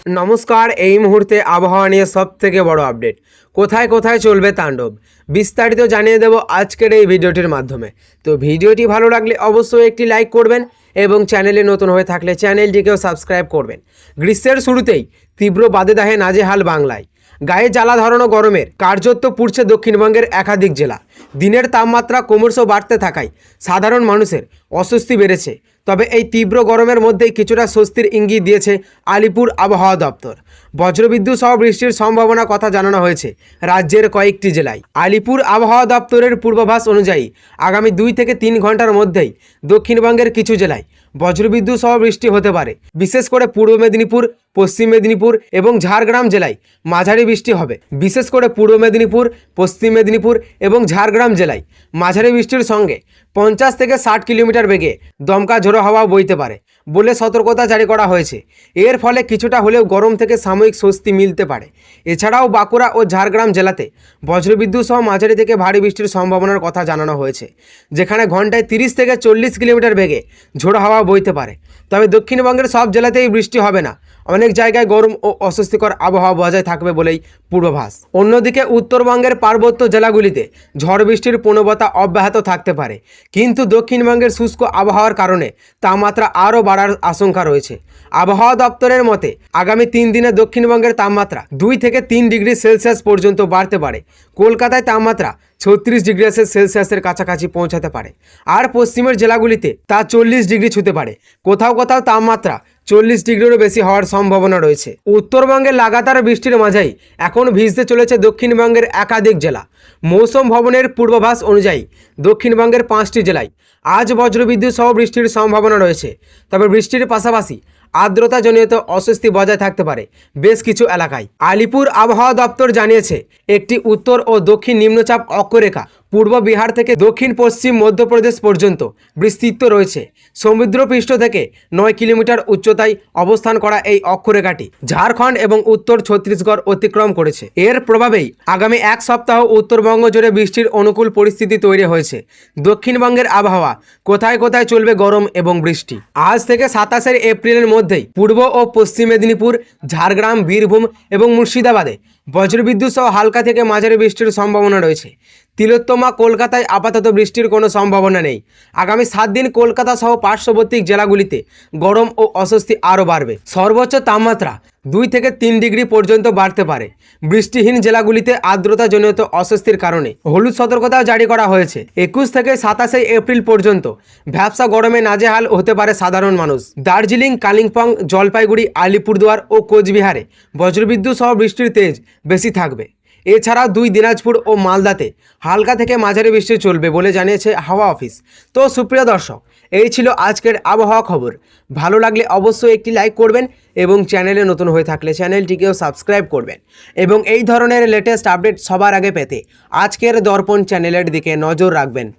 নমস্কার। এই মুহূর্তে আবহাওয়া নিয়ে সবথেকে বড় আপডেট, কোথায় কোথায় চলবে তাণ্ডব, বিস্তারিত জানিয়ে দেব আজকের এই ভিডিওটির মাধ্যমে। তো ভিডিওটি ভালো লাগলে অবশ্যই একটি লাইক করবেন এবং চ্যানেলে নতুন হয়ে থাকলে চ্যানেলটিকেও সাবস্ক্রাইব করবেন। গ্রীষ্মের শুরুতেই তীব্র বাদেদাহে নাজেহাল বাংলায়। গায়ে জ্বালা ধরানো গরমের কার্যত পুড়ছে দক্ষিণবঙ্গের একাধিক জেলা। দিনের তাপমাত্রা ক্রমশ বাড়তে থাকায় সাধারণ মানুষের অস্বস্তি বেড়েছে। তবে এই তীব্র গরমের মধ্যেই কিছুটা স্বস্তির ইঙ্গিত দিয়েছে আলিপুর আবহাওয়া দপ্তর। বজ্রবিদ্যুৎ সহ বৃষ্টির সম্ভাবনা কথা জানানো হয়েছে রাজ্যের কয়েকটি জেলায়। আলিপুর আবহাওয়া দপ্তরের পূর্বাভাস অনুযায়ী আগামী 2 থেকে 3 ঘন্টার মধ্যেই দক্ষিণবঙ্গের কিছু জেলায় বজ্রবিদ্যুৎ সহ বৃষ্টি হতে পারে। বিশেষ করে পূর্ব মেদিনীপুর, পশ্চিম মেদিনীপুর এবং ঝাড়গ্রাম জেলায় মাঝারি বৃষ্টি হবে। বিশেষ করে পূর্ব মেদিনীপুর, পশ্চিম মেদিনীপুর এবং ঝাড়গ্রাম জেলায় মাঝারি বৃষ্টির সঙ্গে 50 থেকে 60 কিলোমিটার বেগে দমকা ঝোড়ো হাওয়া বইতে পারে বলে সতর্কতা জারি করা হয়েছে। এর ফলে কিছুটা হলেও গরম থেকে সাময়িক স্বস্তি মিলতে পারে। এছাড়াও বাঁকুড়া ও ঝাড়গ্রাম জেলাতে বজ্রবিদ্যুৎ সহ মাঝারি থেকে ভারী বৃষ্টির সম্ভাবনার কথা জানানো হয়েছে, যেখানে ঘন্টায় 30 থেকে 40 কিলোমিটার বেগে ঝোড়ো হাওয়া বইতে পারে। তবে দক্ষিণবঙ্গের সব জেলাতেই বৃষ্টি হবে না, অনেক জায়গায় গরম ও অস্বস্তিকর আবহাওয়া বজায় থাকবে বলেই পূর্বাভাস। অন্যদিকে উত্তরবঙ্গের পার্বত্য জেলাগুলিতে ঝড় বৃষ্টির প্রবণতা অব্যাহত থাকতে পারে, কিন্তু দক্ষিণবঙ্গের শুষ্ক আবহাওয়ার কারণে তাপমাত্রা আরও বাড়ার আশঙ্কা রয়েছে। আবহাওয়া দপ্তরের মতে আগামী 3 দিনে দক্ষিণবঙ্গের তাপমাত্রা 2 থেকে 3 ডিগ্রি সেলসিয়াস পর্যন্ত বাড়তে পারে। কলকাতায় তাপমাত্রা 36 ডিগ্রি সেলসিয়াসের কাছাকাছি পৌঁছাতে পারে, আর পশ্চিমের জেলাগুলিতে তা 40 ডিগ্রি ছুঁতে পারে। কোথাও কোথাও তাপমাত্রা 40 ডিগ্রিরও বেশি হওয়ার সম্ভাবনা রয়েছে। উত্তরবঙ্গের লাগাতার বৃষ্টির মাঝেই এখন ভিজতে চলেছে দক্ষিণবঙ্গের একাধিক জেলা। মৌসুম ভবনের পূর্বাভাস অনুযায়ী দক্ষিণবঙ্গের 5টি জেলায় আজ বজ্রবিদ্যুৎ সহ বৃষ্টির সম্ভাবনা রয়েছে। তবে বৃষ্টির পাশাপাশি আর্দ্রতাজনিত অস্বস্তি বজায় থাকতে পারে বেশ কিছু এলাকায়। আলিপুর আবহাওয়া দপ্তর জানিয়েছে, একটি উত্তর ও দক্ষিণ নিম্নচাপ অক্ষরেখা পূর্ব বিহার থেকে দক্ষিণ পশ্চিম মধ্যপ্রদেশ পর্যন্ত বিস্তৃত রয়েছে। সমুদ্রপৃষ্ঠ থেকে 9 কিলোমিটার উচ্চতায় অবস্থান করা এই অক্ষরেখাটি ঝাড়খণ্ড এবং উত্তর ছত্তিশগড় অতিক্রম করেছে। এর প্রভাবেই আগামী 1 সপ্তাহ উত্তরবঙ্গ জুড়ে বৃষ্টির অনুকূল পরিস্থিতি তৈরি হয়েছে। দক্ষিণবঙ্গের আবহাওয়া কোথায় কোথায় চলবে গরম এবং বৃষ্টি। আজ থেকে 27 এপ্রিলের মধ্যেই পূর্ব ও পশ্চিম মেদিনীপুর, ঝাড়গ্রাম, বীরভূম এবং মুর্শিদাবাদে বজ্রবিদ্যুৎ সহ হালকা থেকে মাঝারি বৃষ্টির সম্ভাবনা রয়েছে। তিলোত্তমা কলকাতায় আপাতত বৃষ্টির কোনো সম্ভাবনা নেই। আগামী 7 দিন কলকাতা সহ পার্শ্ববর্তী জেলাগুলিতে গরম ও অস্বস্তি আরও বাড়বে। সর্বোচ্চ তাপমাত্রা 2 থেকে 3 ডিগ্রি পর্যন্ত বাড়তে পারে। বৃষ্টিহীন জেলাগুলিতে আর্দ্রতাজনিত অস্বস্তির কারণে হলুদ সতর্কতা জারি করা হয়েছে। 21 থেকে 27 এপ্রিল পর্যন্ত ভ্যাপসা গরমে নাজেহাল হতে পারে সাধারণ মানুষ। দার্জিলিং, কালিম্পং, জলপাইগুড়ি, আলিপুরদুয়ার ও কোচবিহারে বজ্রবিদ্যুৎ সহ বৃষ্টির তেজ বেশি থাকবে। এছাড়াও 2 দিনাজপুর ও মালদাতে হালকা থেকে মাঝারি বৃষ্টি চলবে বলে জানিয়েছে হাওয়া অফিস। তো সুপ্রিয় দর্শক, এই ছিল আজকের আবহাওয়া খবর। ভালো লাগলে অবশ্যই একটি লাইক করবেন এবং চ্যানেলে নতুন হয়ে থাকলে চ্যানেলটিকেও সাবস্ক্রাইব করবেন এবং এই ধরনের লেটেস্ট আপডেট সবার আগে পেতে আজকের দর্পণ চ্যানেলের দিকে নজর রাখবেন।